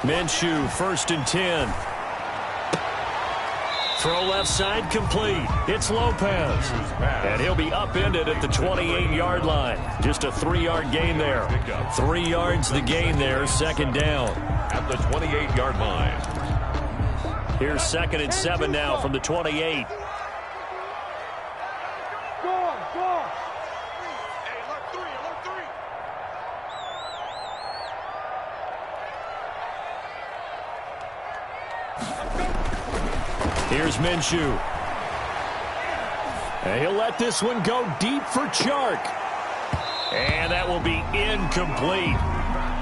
Minshew, 1st and 10. Throw left side complete. It's Lopez. And he'll be upended at the 28-yard line. Just a 3-yard gain there. 3 yards the gain there, 2nd down. At the 28-yard line. Here's 2nd and 7 now from the 28. Here's Minshew. And he'll let this one go deep for Chark. And that will be incomplete.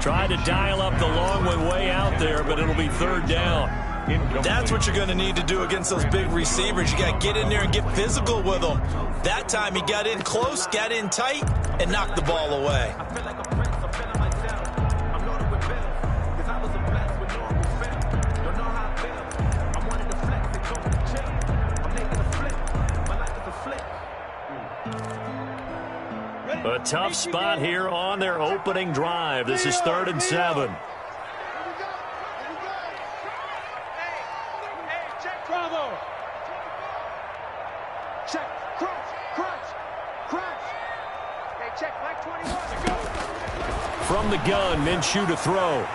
Tried to dial up the long one way out there, but it'll be 3rd down. That's what you're going to need to do against those big receivers. You got to get in there and get physical with them. That time he got in close, got in tight, and knocked the ball away. A tough spot here on their opening drive. This is 3rd and 7. Check, Bravo. Check, crunch. Hey, check, Mike 21. Go. From the gun, Minshew to throw.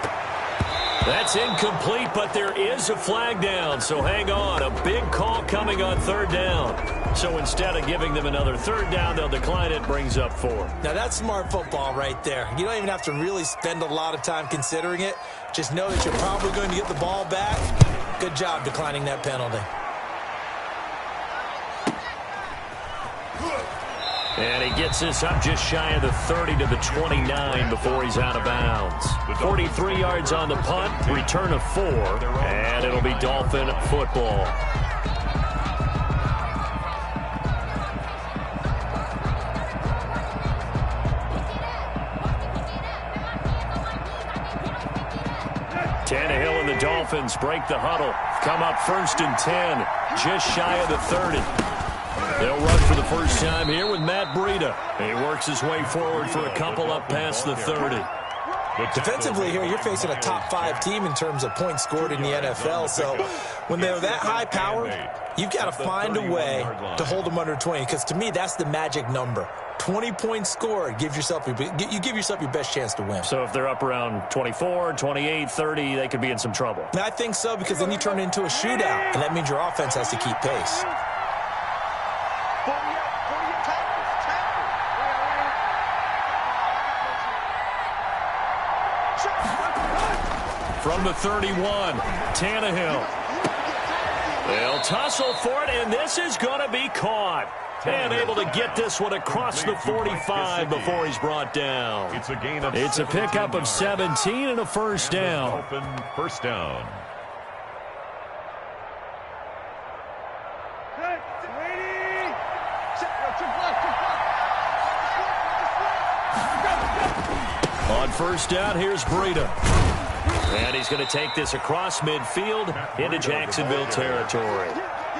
That's incomplete, but there is a flag down, so hang on. A big call coming on 3rd down. So instead of giving them another 3rd down, they'll decline it, brings up 4. Now, that's smart football right there. You don't even have to really spend a lot of time considering it. Just know that you're probably going to get the ball back. Good job declining that penalty. And he gets this up just shy of the 30 to the 29 before he's out of bounds. 43 yards on the punt, return of 4, and it'll be Dolphin football. Tannehill and the Dolphins break the huddle. Come up 1st and 10, just shy of the 30. They'll run for the first time here with Matt Breida. He works his way forward for a couple up past the 30. Defensively here, you're facing a top 5 team in terms of points scored in the NFL. So when they're that high powered, you've got to find a way to hold them under 20. Because to me, that's the magic number. 20 points scored, you give yourself your best chance to win. So if they're up around 24, 28, 30, they could be in some trouble. And I think so, because then you turn it into a shootout, and that means your offense has to keep pace. From the 31, Tannehill. They'll tussle for it, and this is going to be caught. And able to get this one across the 45 before he's brought down. It's a pickup of 17 and a 1st down. Open 1st down. On 1st down, here's Breida. And he's going to take this across midfield into Jacksonville territory.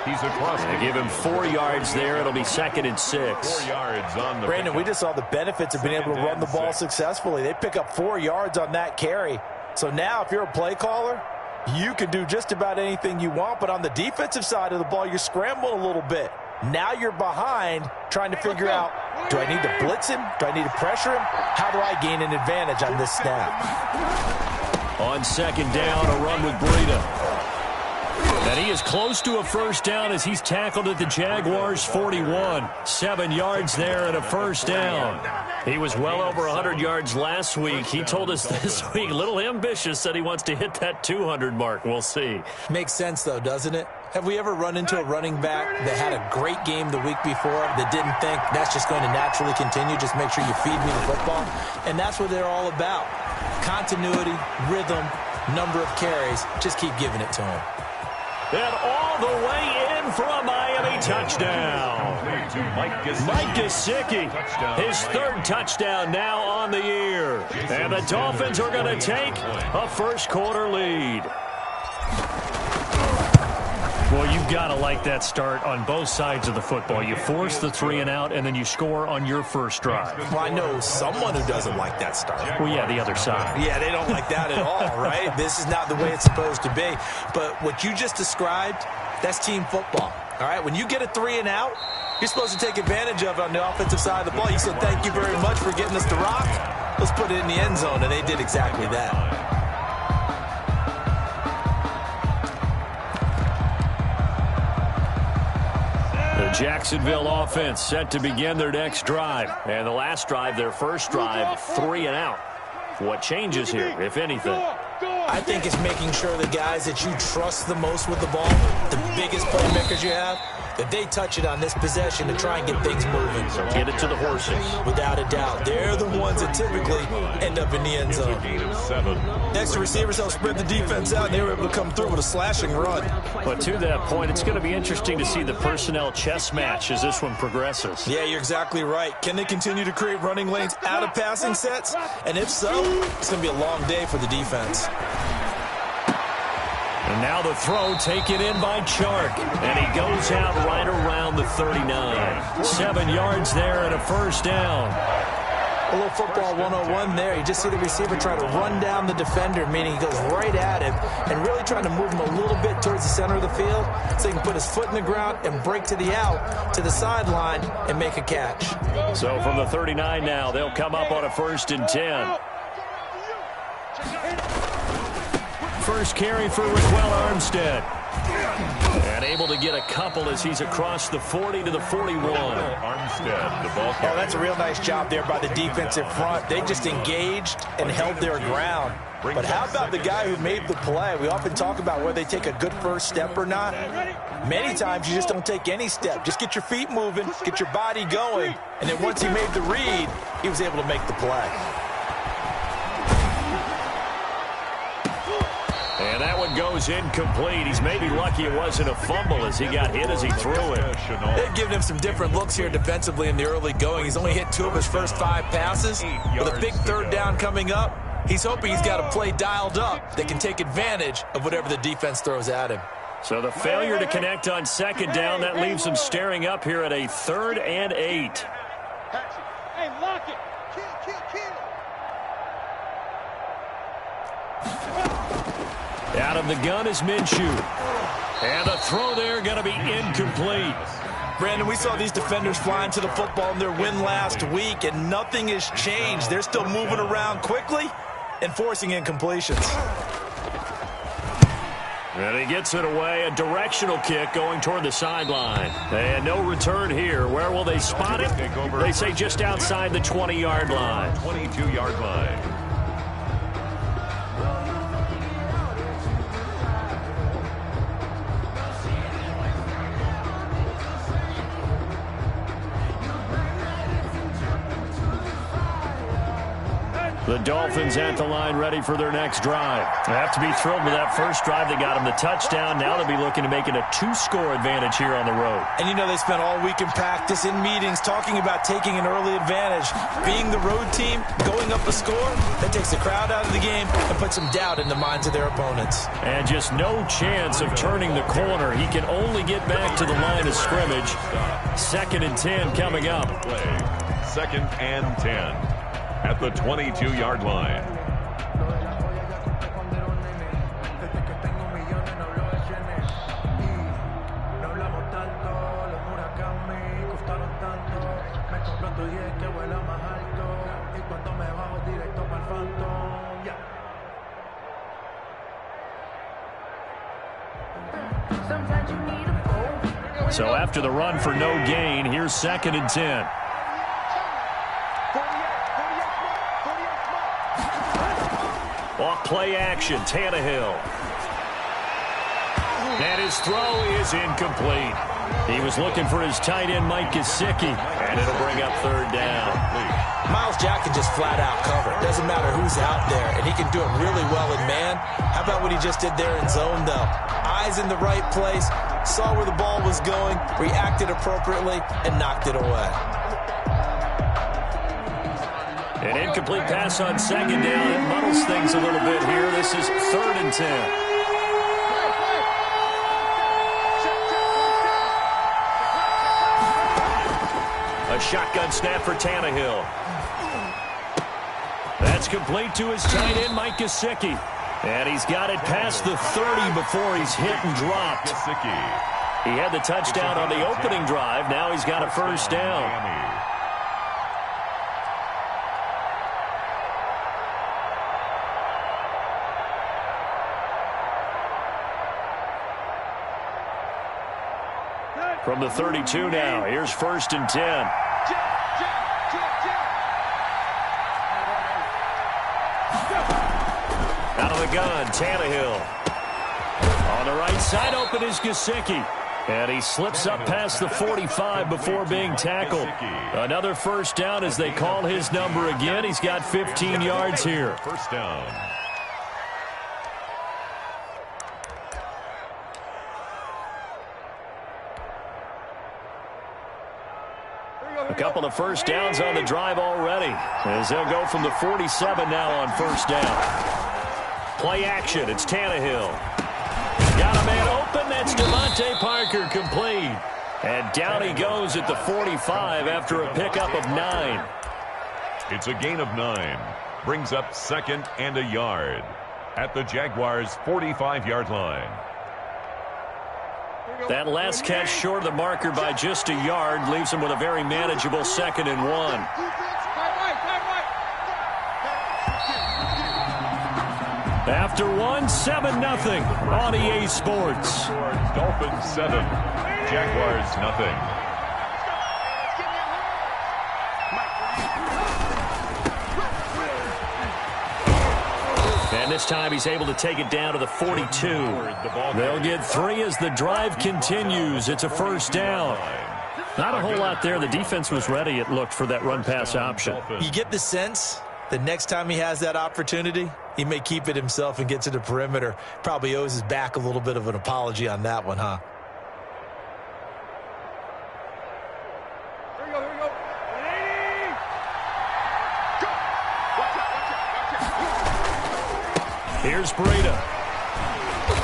He's across. They give him 4 yards there. It'll be 2nd and 6. 4 yards on the Brandon, we just saw the benefits of being able to run the ball successfully. They pick up 4 yards on that carry. So now if you're a play caller, you can do just about anything you want. But on the defensive side of the ball, you're scrambling a little bit. Now you're behind trying to figure out, do I need to blitz him? Do I need to pressure him? How do I gain an advantage on this snap? On 2nd down, a run with Breida. And he is close to a 1st down as he's tackled at the Jaguars' 41. 7 yards there and a 1st down. He was well over 100 yards last week. He told us this week, a little ambitious, said he wants to hit that 200 mark. We'll see. Makes sense, though, doesn't it? Have we ever run into a running back that had a great game the week before that didn't think that's just going to naturally continue? Just make sure you feed me the football. And that's what they're all about. Continuity, rhythm, number of carries. Just keep giving it to him. And all the way in for a Miami touchdown. Mike Gesicki, his 3rd touchdown now on the year. And the Dolphins are going to take a 1st quarter lead. Well, you've got to like that start on both sides of the football. You force the 3 and out, and then you score on your first drive. Well, I know someone who doesn't like that start. Well, yeah, the other side. Yeah, they don't like that at all, right? This is not the way it's supposed to be. But what you just described, that's team football. All right, when you get a 3 and out, you're supposed to take advantage of it on the offensive side of the ball. You said, thank you very much for getting us the rock. Let's put it in the end zone, and they did exactly that. The Jacksonville offense set to begin their next drive. And the last drive, their first drive, 3 and out. What changes here, if anything? I think it's making sure the guys that you trust the most with the ball, the biggest playmakers you have, that they touch it on this possession to try and get things moving. So get it to the horses. Without a doubt. They're the ones that typically end up in the end zone. Next, the receivers help spread the defense out, and they were able to come through with a slashing run. But to that point, it's going to be interesting to see the personnel chess match as this one progresses. Yeah, you're exactly right. Can they continue to create running lanes out of passing sets? And if so, it's going to be a long day for the defense. And now the throw taken in by Chark. And he goes out right around the 39. 7 yards there and a first down. A little football 101 there. You just see the receiver try to run down the defender, meaning he goes right at him and really trying to move him a little bit towards the center of the field so he can put his foot in the ground and break to the out, to the sideline, and make a catch. So from the 39 now, they'll come up on a 1st and 10. First carry for Raquel Armstead. And able to get a couple as he's across the 40 to the 41. Armstead, the ball Oh, that's a real nice job there by the defensive front. They just engaged and held their ground. But how about the guy who made the play? We often talk about whether they take a good first step or not. Many times you just don't take any step. Just get your feet moving, get your body going. And then once he made the read, he was able to make the play. And that one goes incomplete. He's maybe lucky it wasn't a fumble as he got hit as he threw it. They've given him some different looks here defensively in the early going. He's only hit 2 of his first 5 passes. With a big 3rd down coming up, he's hoping he's got a play dialed up that can take advantage of whatever the defense throws at him. So the failure to connect on 2nd down, that leaves him staring up here at a 3rd and 8. Hey, lock it. Kill. Out of the gun is Minshew. And the throw there going to be incomplete. Brandon, we saw these defenders flying to the football in their win last week, and nothing has changed. They're still moving around quickly and forcing incompletions. And he gets it away, a directional kick going toward the sideline. And no return here. Where will they spot it? They say just outside the 20-yard line. 22-yard line. The Dolphins at the line ready for their next drive. They have to be thrilled with that first drive. They got them the touchdown. Now they'll be looking to make it a 2-score advantage here on the road. And you know they spent all week in practice, in meetings, talking about taking an early advantage. Being the road team, going up a score, that takes the crowd out of the game and puts some doubt in the minds of their opponents. And just no chance of turning the corner. He can only get back to the line of scrimmage. 2nd and 10 coming up. 2nd and 10. At the 22-yard line. So after the run for no gain, here's 2nd and 10. Off play action, Tannehill. And his throw is incomplete. He was looking for his tight end, Mike Gesicki, and it'll bring up 3rd down. Myles Jack can just flat out cover. Doesn't matter who's out there, and he can do it really well in man. How about what he just did there in zone, though? Eyes in the right place, saw where the ball was going, reacted appropriately, and knocked it away. An incomplete pass on 2nd down. It muddles things a little bit here. This is 3rd and 10. A shotgun snap for Tannehill. That's complete to his tight end, Mike Gesicki. And he's got it past the 30 before he's hit and dropped. He had the touchdown on the opening drive. Now he's got a first down. From the 32 now, here's 1st and 10. Out of the gun, Tannehill. On the right side, open is Gesicki. And he slips up past the 45 before being tackled. Another first down as they call his number again. He's got 15 yards here. First down. A couple of first downs on the drive already, as they'll go from the 47 now on first down. Play action, it's Tannehill. Got a man open, that's Devontae Parker, complete. And down he goes at the 45 after a pickup of 9. It's a gain of 9. Brings up 2nd and a yard at the Jaguars' 45-yard line. That last catch short of the marker by just a yard leaves him with a very manageable 2nd and 1. After 1, 7-0 on EA Sports. Dolphins 7, Jaguars nothing. And this time he's able to take it down to the 42. They'll get 3 as the drive continues. It's a first down. Not a whole lot there. The defense was ready, it looked, for that run-pass option. You get the sense that next time he has that opportunity, he may keep it himself and get to the perimeter. Probably owes his back a little bit of an apology on that one, huh? Here's Breida.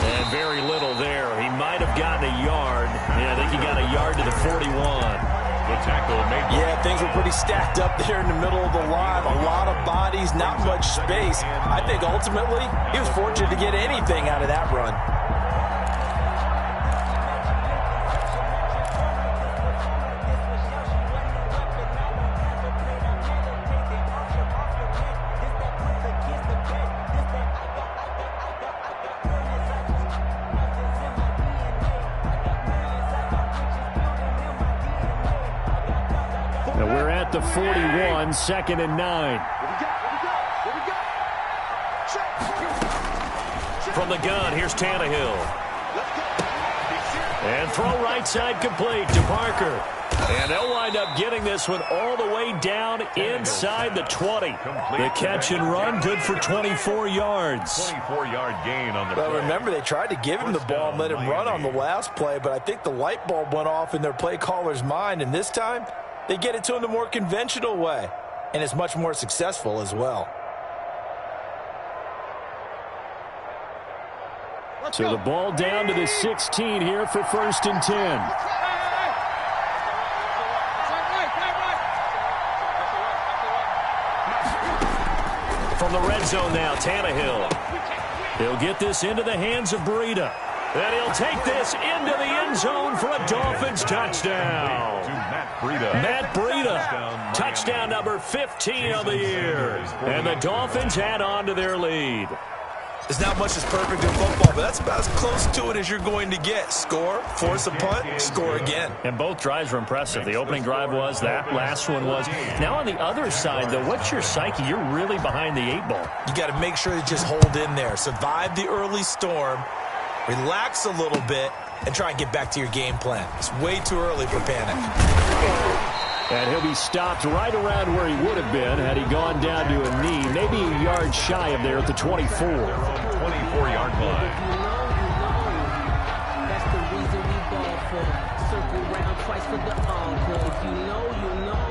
And very little there. He might have gotten a yard. Yeah, I think he got a yard to the 41. The tackle made. Yeah, things were pretty stacked up there in the middle of the line. A lot of bodies, not much space. I think ultimately he was fortunate to get anything out of that run. The 41, 2nd and 9. From the gun, here's Tannehill. And throw right side complete to Parker. And they'll wind up getting this one all the way down inside the 20. The catch and run, good for 24 yards. 24-yard gain on the play. Well, remember, they tried to give him the ball and let him run on the last play, but I think the light bulb went off in their play caller's mind, and this time they get it to him the more conventional way, and it's much more successful as well. So the ball down to the 16 here for 1st and 10. From the red zone now, Tannehill. He'll get this into the hands of Breida. And he'll take this into the end zone for a Dolphins touchdown. Matt Breida, touchdown number 15 of the year. And the Dolphins add on to their lead. There's not much that's perfect in football, but that's about as close to it as you're going to get. Score, force a punt, score again. And both drives were impressive. The opening drive was, that last one was. Now on the other side, though, what's your psyche? You're really behind the 8 ball. You got to make sure to just hold in there. Survive the early storm, relax a little bit, and try and get back to your game plan. It's way too early for panic. And he'll be stopped right around where he would have been had he gone down to a knee, maybe a yard shy of there at the 24. 24-yard line. That's the reason we ball for. Circle round twice for the encore. If you know, you know.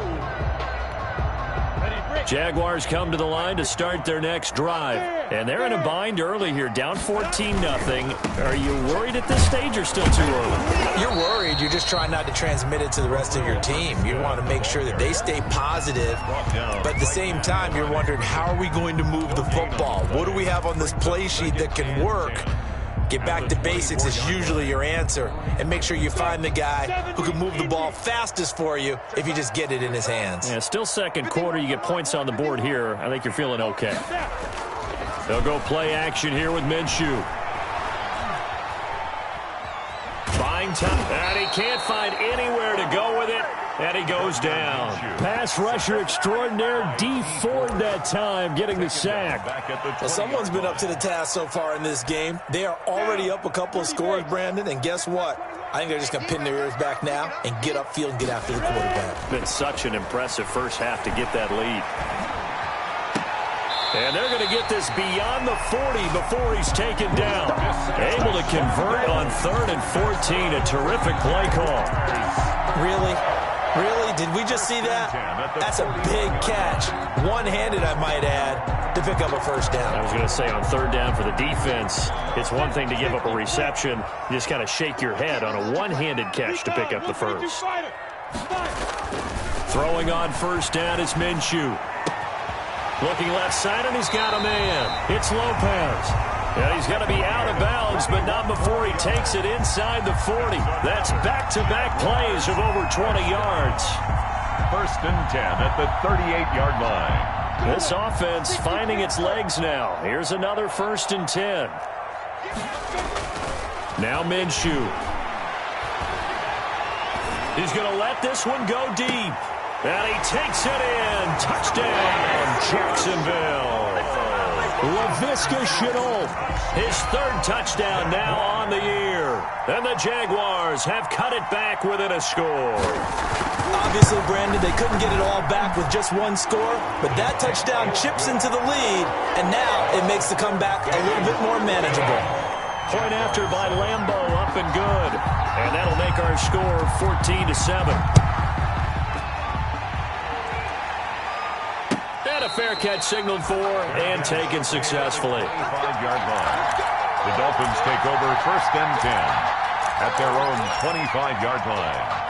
Ready, break. Jaguars come to the line to start their next drive. And they're in a bind early here, down 14-0. Are you worried at this stage or still too early? You're worried. You're just trying not to transmit it to the rest of your team. You want to make sure that they stay positive. But at the same time, you're wondering, how are we going to move the football? What do we have on this play sheet that can work? Get back to basics is usually your answer. And make sure you find the guy who can move the ball fastest for you if you just get it in his hands. Yeah, still second quarter. You get points on the board here. I think you're feeling okay. They'll go play action here with Minshew. Buying time. And he can't find anywhere to go with it. And he goes down. Pass rusher extraordinaire, D Ford that time, getting the sack. Well, someone's been up to the task so far in this game. They are already up a couple of scores, Brandon, and guess what? I think they're just going to pin their ears back now and get upfield and get after the quarterback. Been such an impressive first half to get that lead. And they're going to get this beyond the 40 before he's taken down. Able to convert on 3rd and 14. A terrific play call. Really? Really? Did we just see that? That's a big catch. One-handed, I might add, to pick up a first down. I was going to say on 3rd down for the defense, it's one thing to give up a reception. You just kind of shake your head on a one-handed catch to pick up the first. Throwing on 1st down is Minshew. Looking left side, and he's got a man. It's Lopez. And he's going to be out of bounds, but not before he takes it inside the 40. That's back-to-back plays of over 20 yards. 1st and 10 at the 38-yard line. This offense finding its legs now. Here's another 1st and 10. Now Minshew. He's going to let this one go deep. And he takes it in. Touchdown, Jacksonville. LaVisca Chenault, his 3rd touchdown now on the year. And the Jaguars have cut it back within a score. Obviously, Brandon, they couldn't get it all back with just one score, but that touchdown chips into the lead, and now it makes the comeback a little bit more manageable. Point after by Lambeau, up and good. And that'll make our score 14-7. And a fair catch signaled for and taken successfully. 25-yard line. The Dolphins take over 1st and 10 at their own 25-yard line.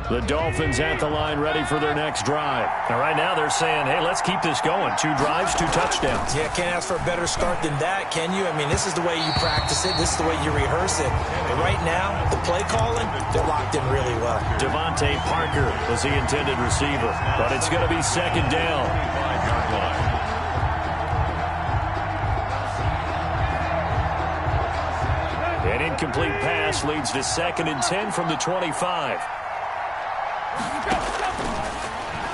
The Dolphins at the line ready for their next drive. Now, right now they're saying, hey, let's keep this going. 2 drives, 2 touchdowns. Yeah, can't ask for a better start than that, can you? I mean, this is the way you practice it. This is the way you rehearse it. But right now, the play calling, they're locked in really well. Devontae Parker was the intended receiver, but it's going to be 2nd down. 25-yard line. An incomplete pass leads to 2nd and 10 from the 25.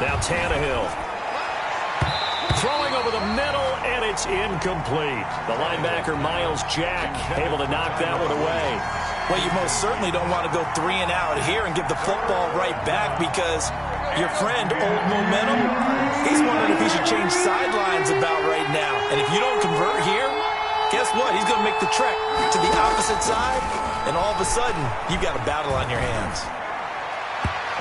Now Tannehill. Throwing over the middle, and it's incomplete. The linebacker, Miles Jack, able to knock that one away. Well, you most certainly don't want to go 3 and out here and give the football right back because your friend, Old Momentum, he's wondering if he should change sidelines about right now. And if you don't convert here, guess what? He's going to make the trek to the opposite side, and all of a sudden, you've got a battle on your hands.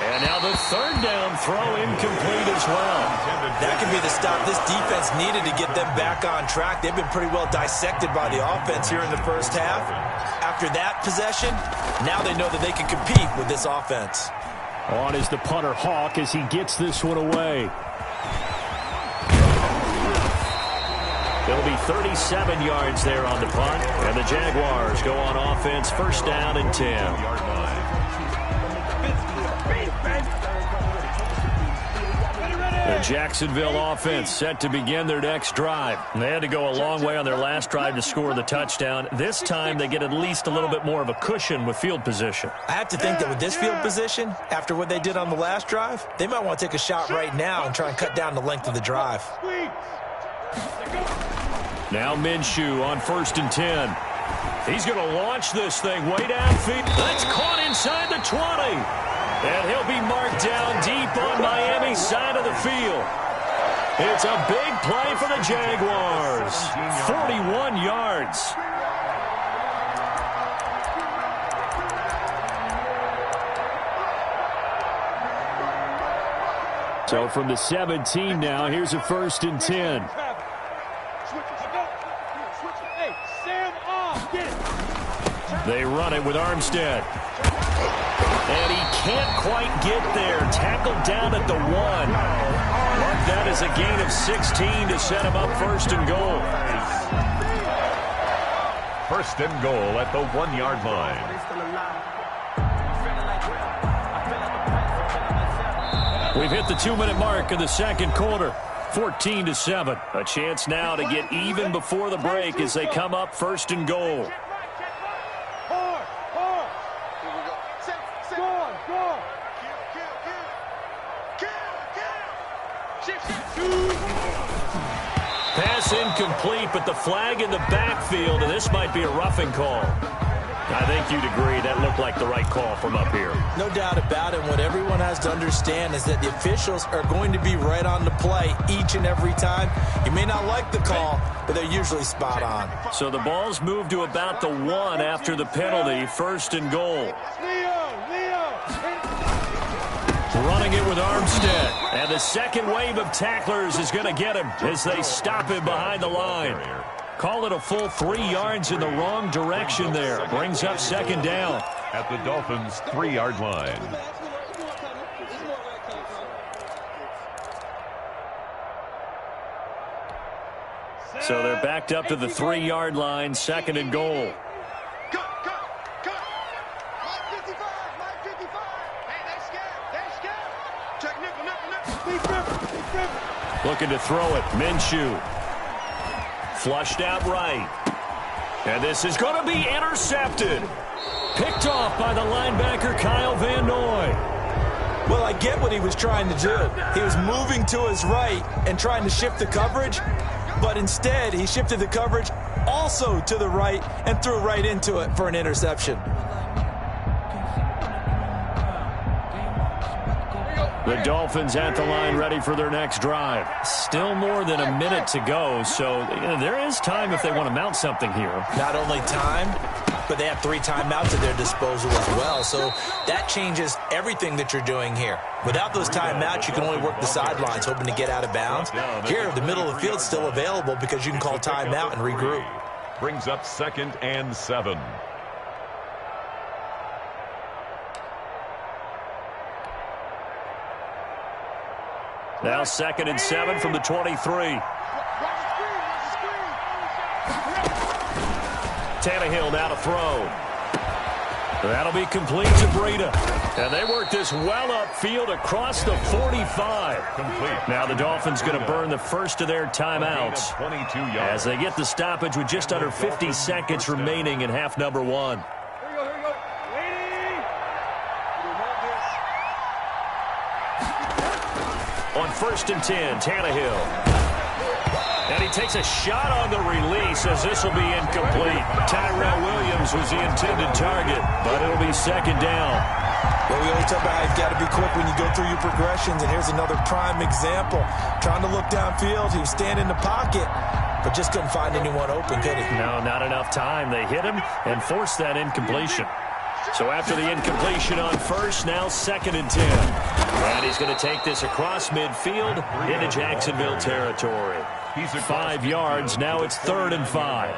And now the 3rd down throw incomplete as well. That could be the stop this defense needed to get them back on track. They've been pretty well dissected by the offense here in the first half. After that possession, now they know that they can compete with this offense. On is the punter Hawk as he gets this one away. It'll be 37 yards there on the punt. And the Jaguars go on offense, 1st down and 10. The Jacksonville offense set to begin their next drive. They had to go a long way on their last drive to score the touchdown. This time they get at least a little bit more of a cushion with field position. I have to think that with this field position, after what they did on the last drive, they might want to take a shot right now and try and cut down the length of the drive. Now Minshew on 1st and 10. He's going to launch this thing way downfield. That's caught inside the 20. And he'll be marked down deep on Miami's side of the field. It's a big play for the Jaguars. 41 yards. So from the 17 now, here's a 1st and 10. They run it with Armstead. And he can't quite get there. Tackled down at the 1. Mark that as a gain of 16 to set him up 1st and goal. 1st and goal at the 1-yard line. We've hit the 2-minute mark in the 2nd quarter. 14-7. A chance now to get even before the break as they come up 1st and goal. Pass incomplete, but the flag in the backfield, and this might be a roughing call. I think you'd agree that looked like the right call from up here. No doubt about it. What everyone has to understand is that the officials are going to be right on the play each and every time. You may not like the call, but they're usually spot on. So the ball's moved to about the 1 after the penalty, 1st and goal. Running it with Armstead. And the second wave of tacklers is going to get him as they stop him behind the line. Call it a full 3 yards in the wrong direction there. Brings up 2nd down. At the Dolphins' 3-yard line. So they're backed up to the 3-yard line, 2nd and goal. Looking to throw it. Minshew. Flushed out right. And this is going to be intercepted. Picked off by the linebacker, Kyle Van Noy. Well, I get what he was trying to do. He was moving to his right and trying to shift the coverage, but instead he shifted the coverage also to the right and threw right into it for an interception. The Dolphins at the line ready for their next drive. Still more than a minute to go, so there is time if they want to mount something here. Not only time, but they have 3 timeouts at their disposal as well, so that changes everything that you're doing here. Without those timeouts, you can only work the sidelines, hoping to get out of bounds. Here, the middle of the field's still available because you can call timeout and regroup. Brings up 2nd and 7. Now 2nd and 7 from the 23. Tannehill now to throw. That'll be complete to Breida. And they work this well upfield across the 45. Complete. Now the Dolphins going to burn the first of their timeouts 22 yards. as they get the stoppage with just under 50 seconds remaining in half number 1. On 1st and 10, Tannehill. And he takes a shot on the release as this will be incomplete. Tyrell Williams was the intended target, but it'll be 2nd down. Well, we always talk about how you've got to be quick when you go through your progressions, and here's another prime example. Trying to look downfield, he was standing in the pocket, but just couldn't find anyone open, could he? No, not enough time. They hit him and forced that incompletion. So after the incompletion on 1st, now 2nd and 10. And he's going to take this across midfield into Jacksonville territory. 5 yards, now it's 3rd and 5.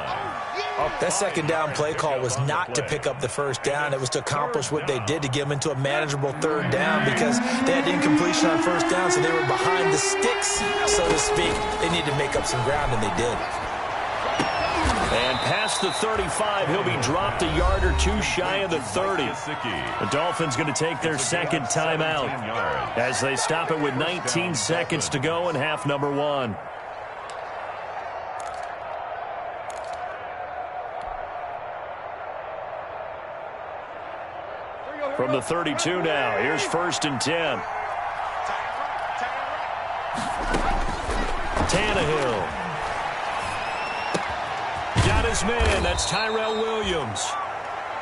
That 2nd down play call was not to pick up the 1st down. It was to accomplish what they did to get them into a manageable 3rd down because they had the incompletion on 1st down, so they were behind the sticks, so to speak. They needed to make up some ground, and they did. And past the 35, he'll be dropped a yard or 2 shy of the 30. The Dolphins going to take their 2nd timeout as they stop it with 19 seconds to go in half number 1. From the 32 now, here's 1st and 10. Tannehill. Got his man. That's Tyrell Williams.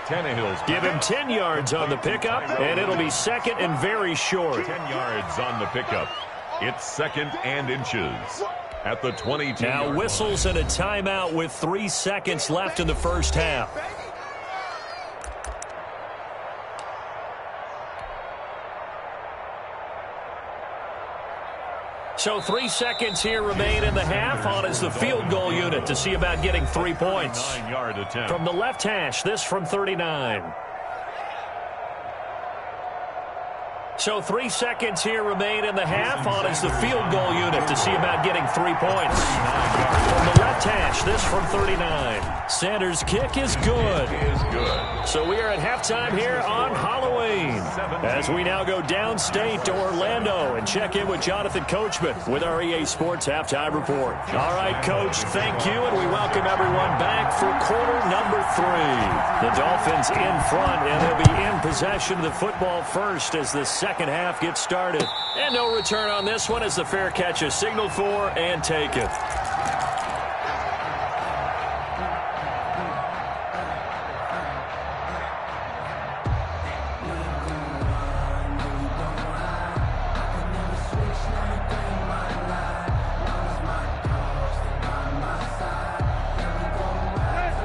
Give him 10 yards on the pickup, and it'll be second and very short. 10 yards on the pickup. It's second and inches at the 22. Now whistles and a timeout with 3 seconds left in the first half. So 3 seconds here remain in the half. On is the field goal unit to see about getting 3 points. 9-yard attempt. From the left hash, this from 39. So 3 seconds here remain in the half. On is the field goal unit to see about getting 3 points. From the left hash, this from 39. Sanders' kick is good. So we are at halftime here on Halloween, as we now go downstate to Orlando and check in with Jonathan Coachman with our EA Sports Halftime Report. All right, Coach, thank you, and we welcome everyone back for quarter number 3. The Dolphins in front, and they'll be in possession of the football first as the second half gets started. And no return on this one as the fair catch is signaled for and taken.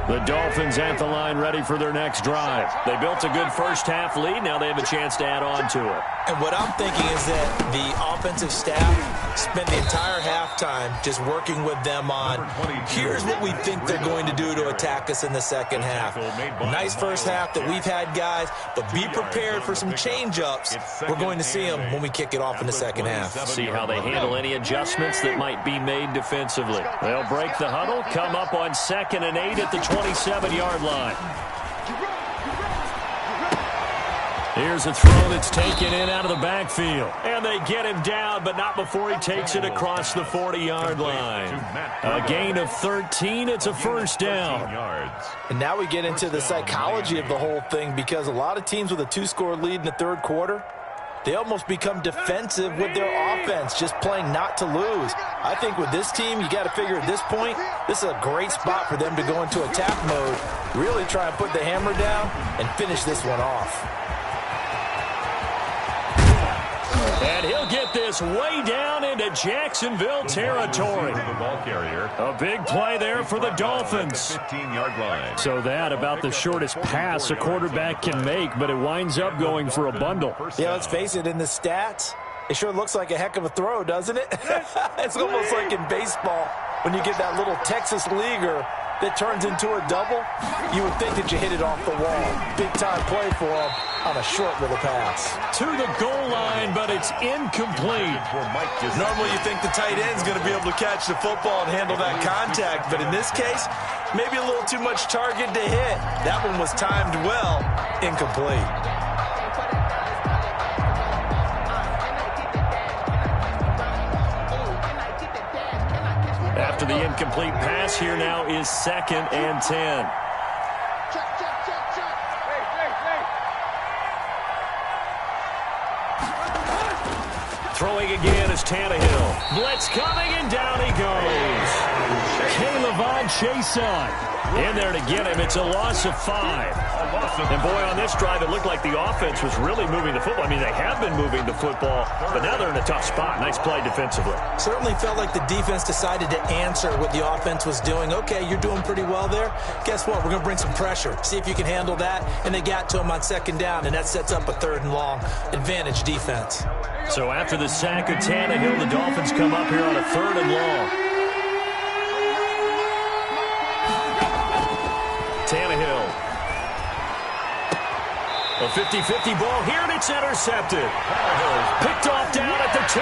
The Dolphins at the line ready for their next drive. They built a good first half lead. Now they have a chance to add on to it. And what I'm thinking is that the offensive staff spent the entire halftime just working with them on, here's what we think they're going to do to attack us in the second half. Nice first half that we've had, guys, but be prepared for some change-ups. We're going to see them when we kick it off in the second half. See how they handle any adjustments that might be made defensively. They'll break the huddle, come up on 2nd and 8 at the 27-yard line. Here's a throw that's taken in out of the backfield. And they get him down, but not before he takes it across the 40-yard line. A gain of 13. It's a first down. And now we get into the psychology of the whole thing, because a lot of teams with a 2-score lead in the third quarter, they almost become defensive with their offense, just playing not to lose. I think with this team, you got to figure at this point, this is a great spot for them to go into attack mode, really try and put the hammer down and finish this one off. And he'll get this way down into Jacksonville territory. A big play there for the Dolphins. 15-yard line. So that about the shortest pass a quarterback can make, but it winds up going for a bundle. Yeah, let's face it, in the stats, it sure looks like a heck of a throw, doesn't it? It's almost like in baseball when you get that little Texas leaguer that turns into a double. You would think that you hit it off the wall. Big-time play for him on a short little pass. To the goal line, but it's incomplete. Normally you think the tight end's going to be able to catch the football and handle that contact, but in this case, maybe a little too much target to hit. That one was timed well, incomplete. After the incomplete pass, here now is 2nd and 10. Throwing again is Tannehill. Blitz coming, and down he goes. K'Lavon Chason in there to get him. It's a loss of 5. And boy, on this drive, it looked like the offense was really moving the football. I mean, they have been moving the football, but now they're in a tough spot. Nice play defensively. Certainly felt like the defense decided to answer what the offense was doing. Okay, you're doing pretty well there. Guess what? We're going to bring some pressure. See if you can handle that. And they got to him on 2nd down, and that sets up a 3rd and long. Advantage defense. So after the sack of Tannehill, the Dolphins come up here on a 3rd and long. Tannehill. A 50-50 ball here, and it's intercepted. Picked off down at the 2.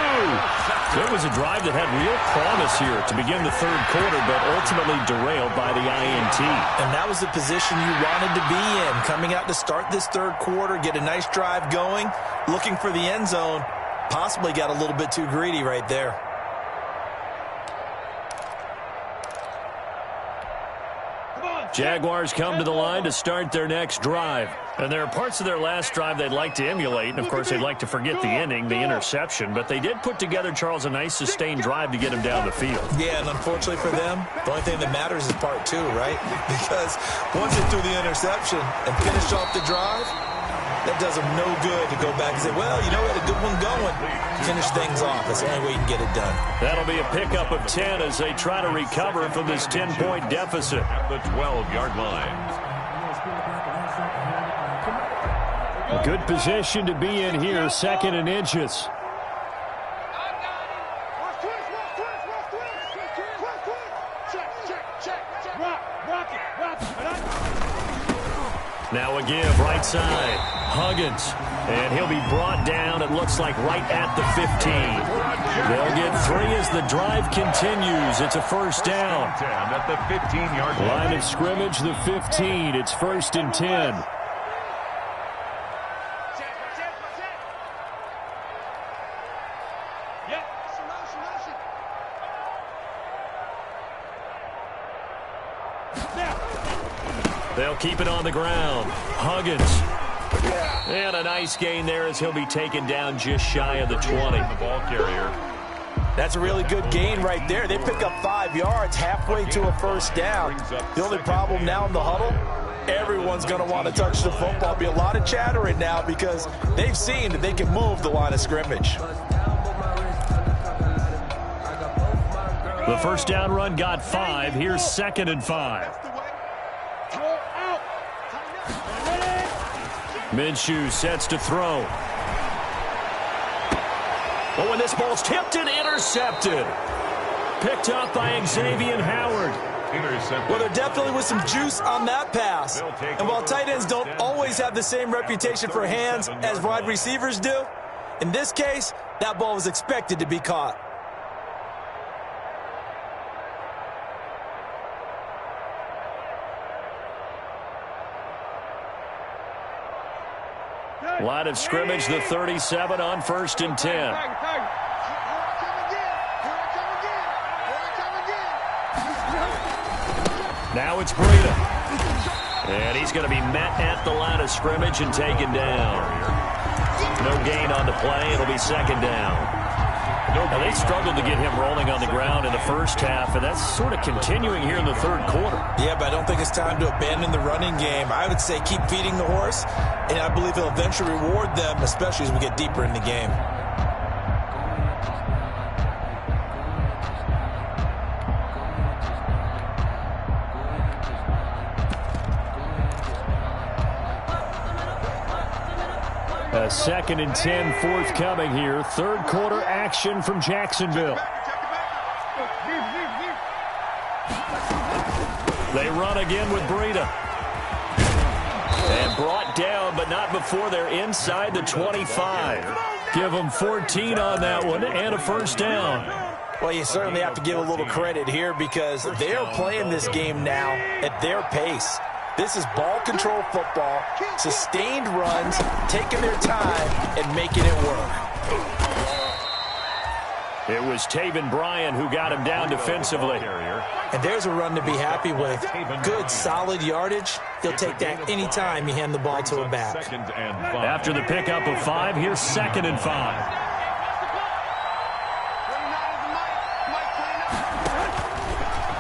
There was a drive that had real promise here to begin the third quarter, but ultimately derailed by the INT. And that was the position you wanted to be in, coming out to start this third quarter, get a nice drive going, looking for the end zone. Possibly got a little bit too greedy right there. Jaguars come to the line to start their next drive. And there are parts of their last drive they'd like to emulate. And, of course, they'd like to forget the inning, the interception. But they did put together, Charles, a nice sustained drive to get him down the field. Yeah, and unfortunately for them, the only thing that matters is part two, right? Because once they threw the interception and finished off the drive, that does them no good to go back and say, well, you know, we had a good one going. Finish things off. That's the only way you can get it done. That'll be a pickup of 10 as they try to recover from this 10-point deficit. At the 12-yard line. A good position to be in here, second and inches. Now a give, right side. Huggins. And he'll be brought down, it looks like, right at the 15. They'll get 3 as the drive continues. It's a first down. At the 15-yard line. Line of scrimmage, the 15. It's 1st and 10. They'll keep it on the ground. Huggins. And a nice gain there as he'll be taken down just shy of the 20. The ball carrier. That's a really good gain right there. They pick up 5 yards halfway to a first down. The only problem now in the huddle, everyone's going to want to touch the football. Be a lot of chattering now because they've seen that they can move the line of scrimmage. The first down run got 5. Here's 2nd and 5. Minshew sets to throw. Oh, and this ball's tipped and intercepted. Picked up by Xavier Howard. Well, there definitely was some juice on that pass. And while tight ends don't always have the same reputation for hands as wide receivers do, in this case, that ball was expected to be caught. Line of scrimmage, the 37 on 1st and 10. Now it's Breida. And he's going to be met at the line of scrimmage and taken down. No gain on the play. It'll be 2nd down. Now, they struggled to get him rolling on the ground in the first half, and that's sort of continuing here in the 3rd quarter. Yeah, but I don't think it's time to abandon the running game. I would say keep feeding the horse, and I believe he'll eventually reward them, especially as we get deeper in the game. A 2nd and 10 forthcoming here. 3rd quarter action from Jacksonville. They run again with Breida. And brought down, but not before they're inside the 25. Give them 14 on that one and a first down. Well, you certainly have to give a little credit here because they're playing this game now at their pace. This is ball control football, sustained runs, taking their time and making it work. It was Taven Bryan who got him down defensively. And there's a run to be happy with. Good, solid yardage. He'll take that any time you hand the ball to a back. After the pickup of 5, here's 2nd and 5.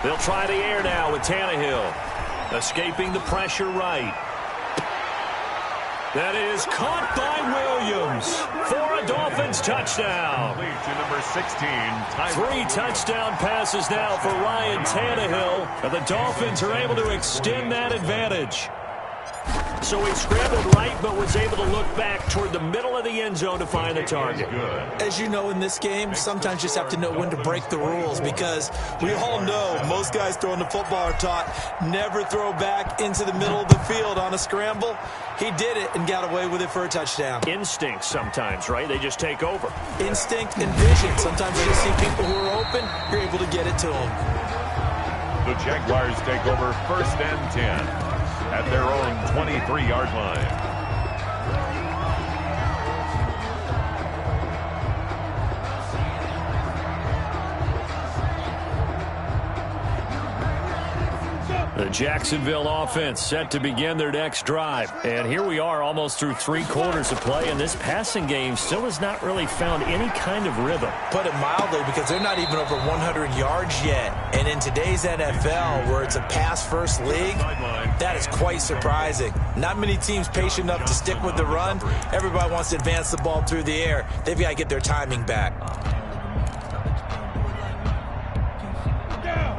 They'll try the air now with Tannehill. Escaping the pressure right. That is caught by Williams for a Dolphins touchdown. Number 16. 3 touchdown passes now for Ryan Tannehill. And the Dolphins are able to extend that advantage. So he scrambled right, but was able to look back toward the middle of the end zone to find the target. As you know, in this game, sometimes you just have to know when to break the rules because we all know most guys throwing the football are taught never throw back into the middle of the field on a scramble. He did it and got away with it for a touchdown. Instinct sometimes, right? They just take over. Instinct and vision. Sometimes you just see people who are open, you're able to get it to them. The Jaguars take over 1st and 10. At their own 23-yard line. The Jacksonville offense set to begin their next drive. And here we are almost through 3 quarters of play, and this passing game still has not really found any kind of rhythm. Put it mildly, because they're not even over 100 yards yet. And in today's NFL, where it's a pass-first league, that is quite surprising. Not many teams patient enough to stick with the run. Everybody wants to advance the ball through the air. They've got to get their timing back.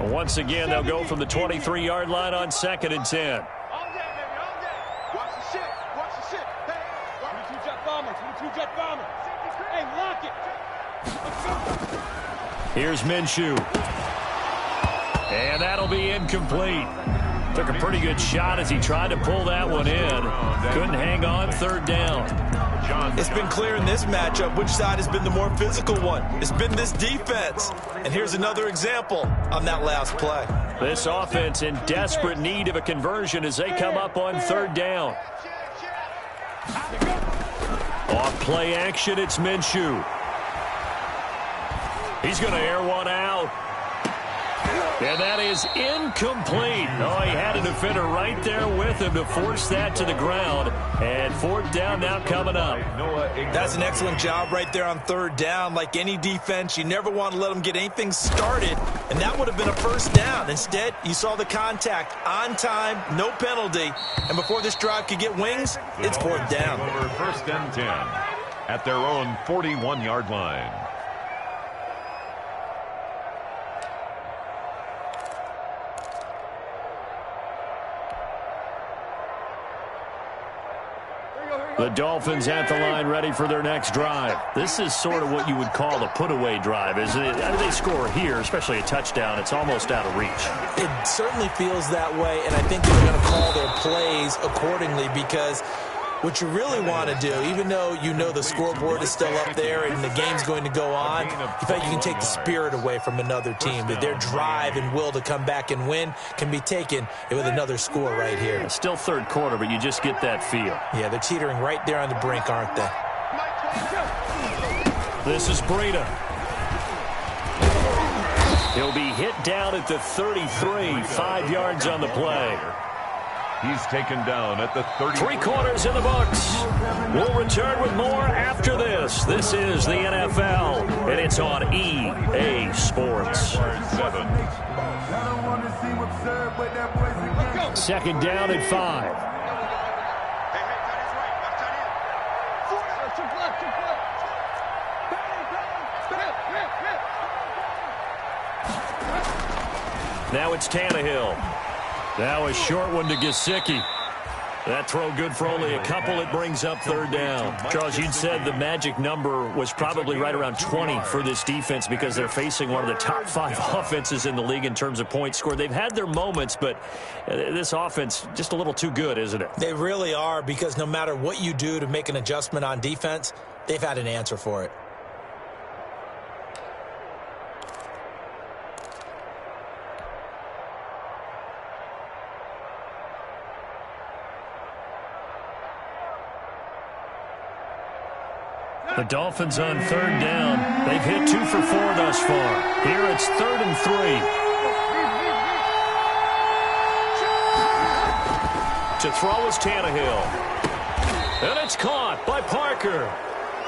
Once again, they'll go from the 23-yard line on 2nd and 10. Watch the shit. Watch the shit. Hey, 22-jet bomber. 22-jet bomber. Hey, lock it. Here's Minshew. And that'll be incomplete. Took a pretty good shot as he tried to pull that one in. Couldn't hang on 3rd down. It's been clear in this matchup which side has been the more physical one. It's been this defense. And here's another example on that last play. This offense in desperate need of a conversion as they come up on 3rd down. Off play action, it's Minshew. He's going to air one out. And that is incomplete. Oh, he had a defender right there with him to force that to the ground. And 4th down now coming up. That's an excellent job right there on 3rd down. Like any defense, you never want to let them get anything started. And that would have been a 1st down. Instead, you saw the contact on time, no penalty. And before this drive could get wings, it's 4th down. Over 1st and 10 at their own 41-yard line. The Dolphins at the line ready for their next drive. This is sort of what you would call a put-away drive, isn't it? I mean, they score here, especially a touchdown. It's almost out of reach. It certainly feels that way, and I think they're going to call their plays accordingly, because what you really want to do, even though you know the scoreboard is still up there and the game's going to go on, you feel like you can take the spirit away from another team. That their drive and will to come back and win can be taken with another score right here. It's still 3rd quarter, but you just get that feel. Yeah, they're teetering right there on the brink, aren't they? This is Breida. He'll be hit down at the 33, 5 yards on the play. He's taken down at the 30. 3 quarters in the books. We'll return with more after this. This is the NFL, and it's on EA Sports. 2nd down and 5. Now it's Tannehill. Now a short one to Gesicki. That throw good for only a couple. It brings up 3rd down. Charles, you'd said the magic number was probably right around 20 for this defense because they're facing one of the top 5 offenses in the league in terms of points scored. They've had their moments, but this offense just a little too good, isn't it? They really are, because no matter what you do to make an adjustment on defense, they've had an answer for it. The Dolphins on 3rd down. They've hit 2 for 4 thus far. Here it's 3rd and 3. To throw is Tannehill. And it's caught by Parker.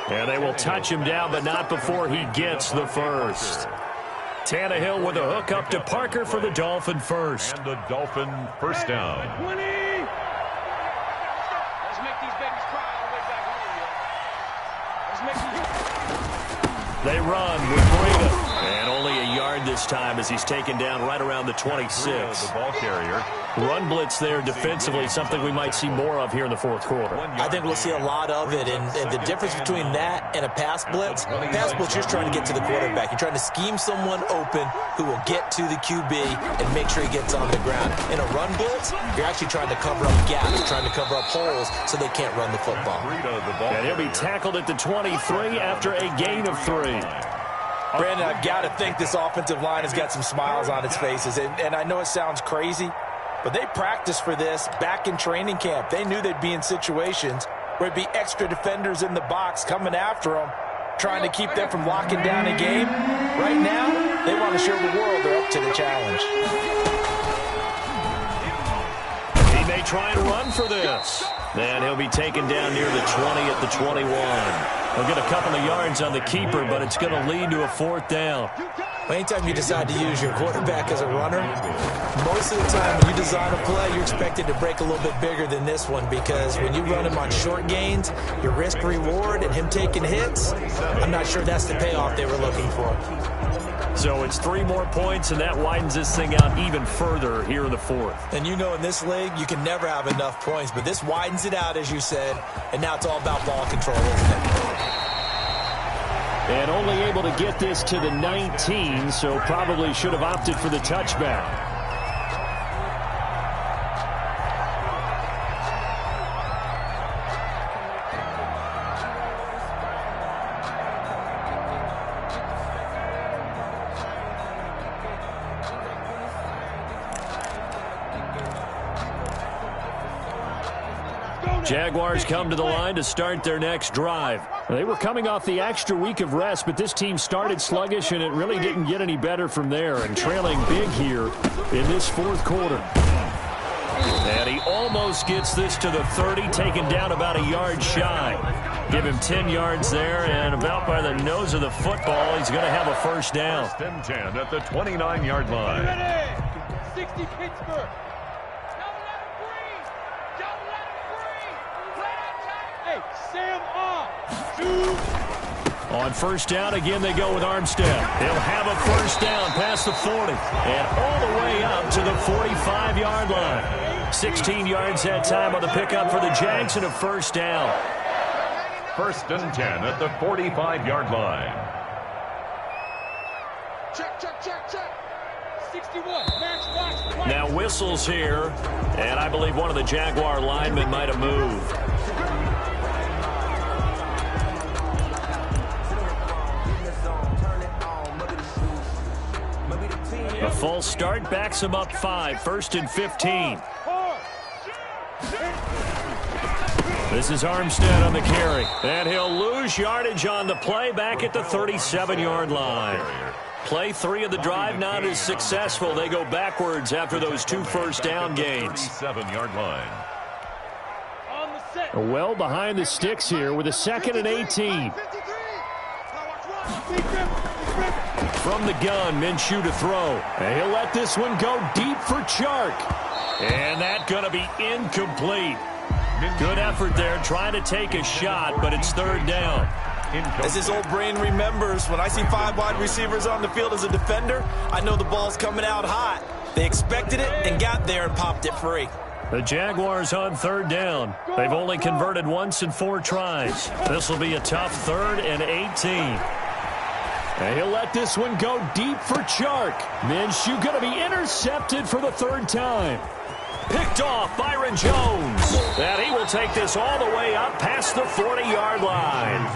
And they will touch him down, but not before he gets the first. Tannehill with a hook up to Parker for the Dolphin first. And the Dolphin 1st down. 20. Let's make these babies cry all the way back home, yo. Let's make these... They run with Breida. And only a yard this time as he's taken down right around the 26. The ball carrier. Run blitz there defensively, something we might see more of here in the 4th quarter. I think we'll see a lot of it, and the difference between that and a pass blitz, you're trying to get to the quarterback. You're trying to scheme someone open who will get to the QB and make sure he gets on the ground. In a run blitz, you're actually trying to cover up gaps, trying to cover up holes so they can't run the football. And he'll be tackled at the 23 after a gain of 3. Brandon, I've got to think this offensive line has got some smiles on its faces, and I know it sounds crazy, but they practiced for this back in training camp. They knew they'd be in situations where there'd be extra defenders in the box coming after them, trying to keep them from locking down a game. Right now, they want to show the world they're up to the challenge. may try and run for this. And he'll be taken down near the 20 at the 21. He'll get a couple of yards on the keeper, but it's going to lead to a 4th down. Anytime you decide to use your quarterback as a runner, most of the time when you design a play, you're expected to break a little bit bigger than this one, because when you run him on short gains, your risk-reward and him taking hits, I'm not sure that's the payoff they were looking for. So it's 3 more points, and that widens this thing out even further here in the 4th. And you know, in this league, you can never have enough points, but this widens it out, as you said, and now it's all about ball control, isn't it? And only able to get this to the 19, so probably should have opted for the touchback. Jaguars come to the line to start their next drive. They were coming off the extra week of rest, but this team started sluggish, and it really didn't get any better from there, and trailing big here in this 4th quarter. And he almost gets this to the 30, taken down about a yard shy. Give him 10 yards there, and about by the nose of the football, he's going to have a 1st down. 1st and 10 at the 29-yard line. Ready? 60 Pittsburgh. On 1st down, again, they go with Armstead. He'll have a 1st down past the 40 and all the way up to the 45-yard line. 16 yards that time on the pickup for the Jags and a 1st down. 1st and 10 at the 45-yard line. Check, check, check, check. 61. Max box. Now whistles here, and I believe one of the Jaguar linemen might have moved. A false start backs him up 5, 1st and 15. This is Armstead on the carry, and he'll lose yardage on the play back at the 37-yard line. Play 3 of the drive not as successful. They go backwards after those 2 1st down gains. 37-yard line. Well behind the sticks here with a 2nd and 18. From the gun, Minshew to throw. And he'll let this one go deep for Chark. And that's going to be incomplete. Good effort there, trying to take a shot, but it's 3rd down. As his old brain remembers, when I see 5 wide receivers on the field as a defender, I know the ball's coming out hot. They expected it and got there and popped it free. The Jaguars on 3rd down. They've only converted once in 4 tries. This will be a tough 3rd and 18. And he'll let this one go deep for Chark. Minshew going to be intercepted for the 3rd time. Picked off Byron Jones. And he will take this all the way up past the 40-yard line.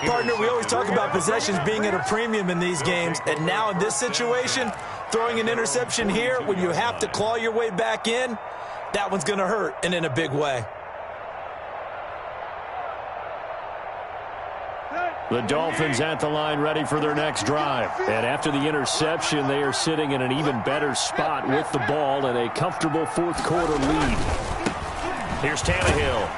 Partner, we always talk about possessions being at a premium in these games. And now in this situation, throwing an interception here when you have to claw your way back in, that one's going to hurt, and in a big way. The Dolphins at the line ready for their next drive. And after the interception, they are sitting in an even better spot with the ball and a comfortable 4th quarter lead. Here's Tannehill.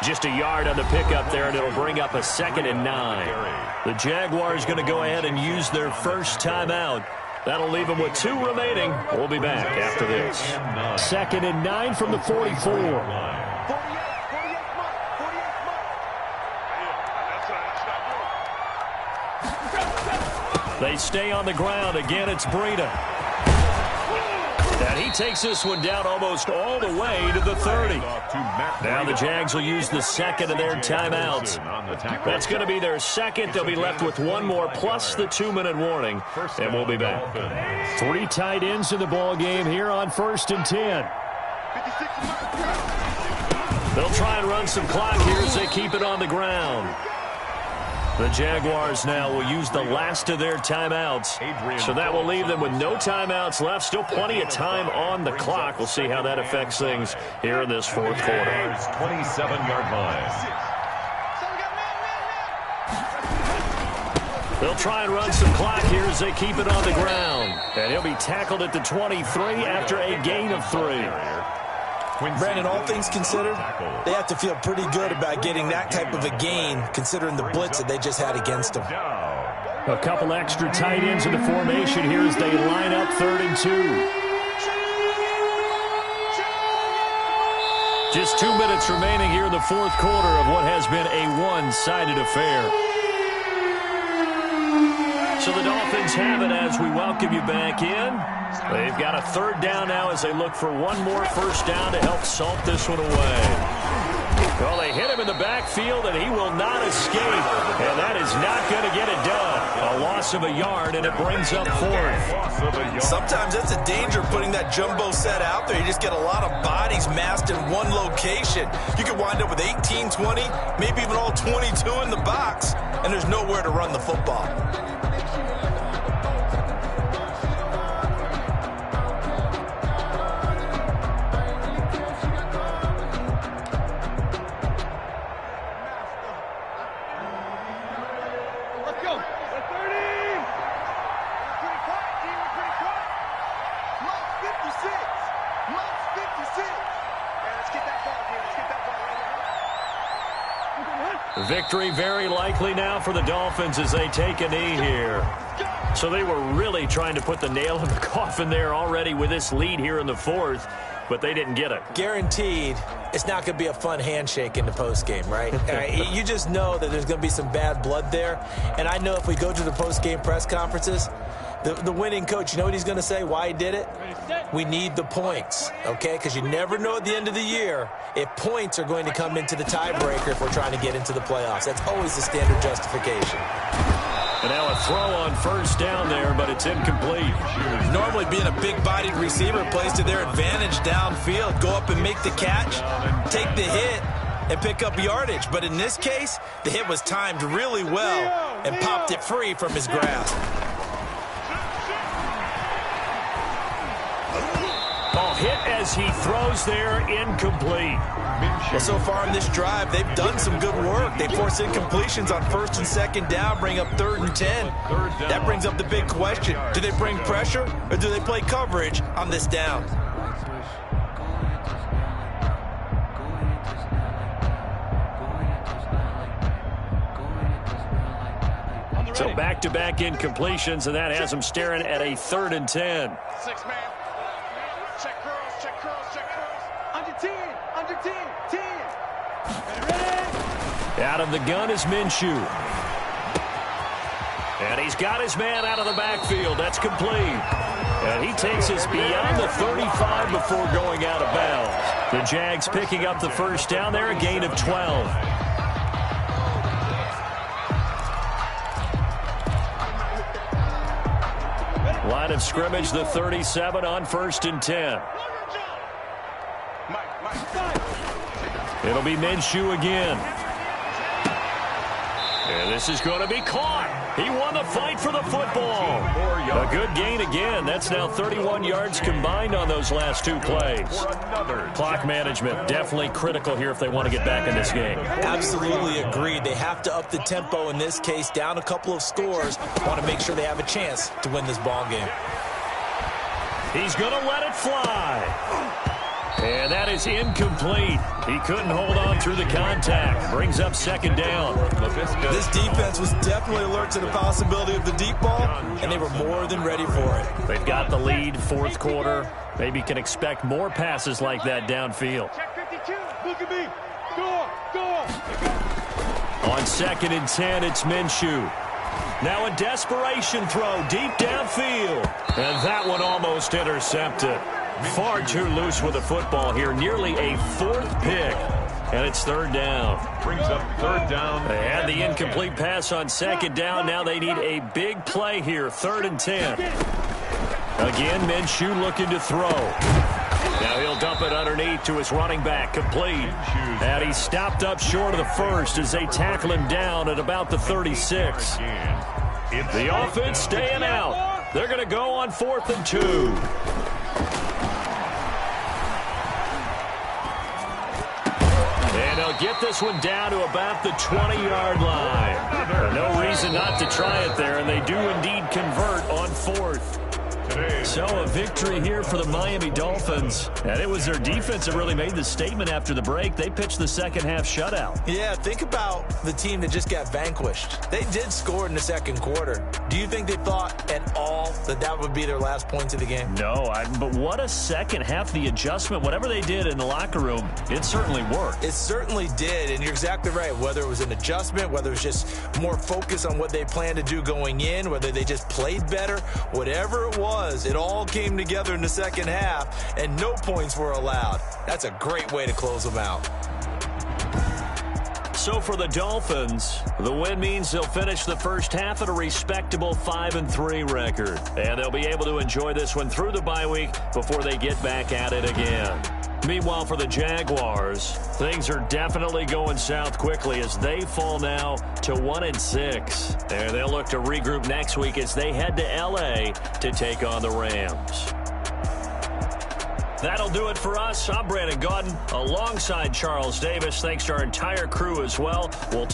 Just a yard on the pickup there, and it'll bring up a 2nd and 9. The Jaguars going to go ahead and use their 1st timeout. That'll leave them with 2 remaining. We'll be back after this. 2nd and 9 from the 44. They stay on the ground. Again, it's Breida. And he takes this one down almost all the way to the 30. Now the Jags will use the 2nd of their timeouts. That's going to be their 2nd. They'll be left with 1 more plus the 2-minute warning. And we'll be back. 3 tight ends in the ball game here on 1st and 10. They'll try and run some clock here as they keep it on the ground. The Jaguars now will use the last of their timeouts. So that will leave them with no timeouts left. Still plenty of time on the clock. We'll see how that affects things here in this 4th quarter. 27-yard line. They'll try and run some clock here as they keep it on the ground. And he'll be tackled at the 23 after a gain of 3. Brandon, all things considered, they have to feel pretty good about getting that type of a gain, considering the blitz that they just had against them. A couple extra tight ends in the formation here as they line up 3rd and 2. Just 2 minutes remaining here in the 4th quarter of what has been a one-sided affair. So the Dolphins have it as we welcome you back in. They've got a 3rd down now as they look for one more first down to help salt this one away. Well, they hit him in the backfield, and he will not escape. And that is not going to get it done. A loss of a yard, and it brings up 4th. Sometimes that's a danger putting that jumbo set out there. You just get a lot of bodies massed in one location. You could wind up with 18, 20, maybe even all 22 in the box, and there's nowhere to run the football. Victory very likely now for the Dolphins as they take a knee here. So they were really trying to put the nail in the coffin there already with this lead here in the 4th, but they didn't get it. Guaranteed, it's not going to be a fun handshake in the postgame, right? You just know that there's going to be some bad blood there. And I know if we go to the postgame press conferences, the winning coach, you know what he's going to say, why he did it? We need the points, okay? Because you never know at the end of the year if points are going to come into the tiebreaker if we're trying to get into the playoffs. That's always the standard justification. And now a throw on first down there, but it's incomplete. Normally being a big-bodied receiver plays to their advantage downfield. Go up and make the catch, take the hit, and pick up yardage. But in this case, the hit was timed really well and popped it free from his grasp. Ball hit as he throws there, incomplete. Well, so far in this drive, they've done some good work. They force incompletions on 1st and 2nd down, bring up 3rd and 10. That brings up the big question. Do they bring pressure or do they play coverage on this down? So back-to-back incompletions, and that has them staring at a 3rd and 10. 6-man. Check curls, check curls, check curls. Under 10, under 10, 10. Ready? Out of the gun is Minshew. And he's got his man out of the backfield. That's complete. And he takes us beyond the 35 before going out of bounds. The Jags picking up the first down there, a gain of 12. Line of scrimmage, the 37 on 1st and 10. It'll be Minshew again. And this is going to be caught. He won the fight for the football. A good gain again. That's now 31 yards combined on those last 2 plays. Clock management definitely critical here if they want to get back in this game. Absolutely agreed. They have to up the tempo in this case, down a couple of scores. Want to make sure they have a chance to win this ball game. He's going to let it fly. And that is incomplete. He couldn't hold on through the contact. Brings up 2nd down. This defense was definitely alert to the possibility of the deep ball, and they were more than ready for it. They've got the lead, 4th quarter. Maybe can expect more passes like that downfield. Check 52. Look at me. Go. On 2nd and 10, it's Minshew. Now a desperation throw deep downfield. And that one almost intercepted. Far too loose with the football here. Nearly a 4th pick. And it's 3rd down. Brings up 3rd down. They had the incomplete pass on 2nd down. Now they need a big play here. 3rd and 10. Again, Minshew looking to throw. Now he'll dump it underneath to his running back. Complete. And he's stopped up short of the 1st as they tackle him down at about the 36. The offense staying out. They're going to go on 4th and 2. get this one down to about the 20-yard line. No reason not to try it there, and they do indeed convert on fourth. So a victory here for the Miami Dolphins. And it was their defense that really made the statement after the break. They pitched the second half shutout. Yeah, think about the team that just got vanquished. They did score in the second quarter. Do you think they thought at all that that would be their last points of the game? No, but what a second half. The adjustment, whatever they did in the locker room, it certainly worked. It certainly did, and you're exactly right. Whether it was an adjustment, whether it was just more focus on what they planned to do going in, whether they just played better, whatever it was, it all came together in the second half, and no points were allowed. That's a great way to close them out. So for the Dolphins, the win means they'll finish the first half at a respectable 5-3 record. And they'll be able to enjoy this one through the bye week before they get back at it again. Meanwhile, for the Jaguars, things are definitely going south quickly as they fall now to 1-6. And they'll look to regroup next week as they head to L.A. to take on the Rams. That'll do it for us. I'm Brandon Gaudin alongside Charles Davis. Thanks to our entire crew as well. We'll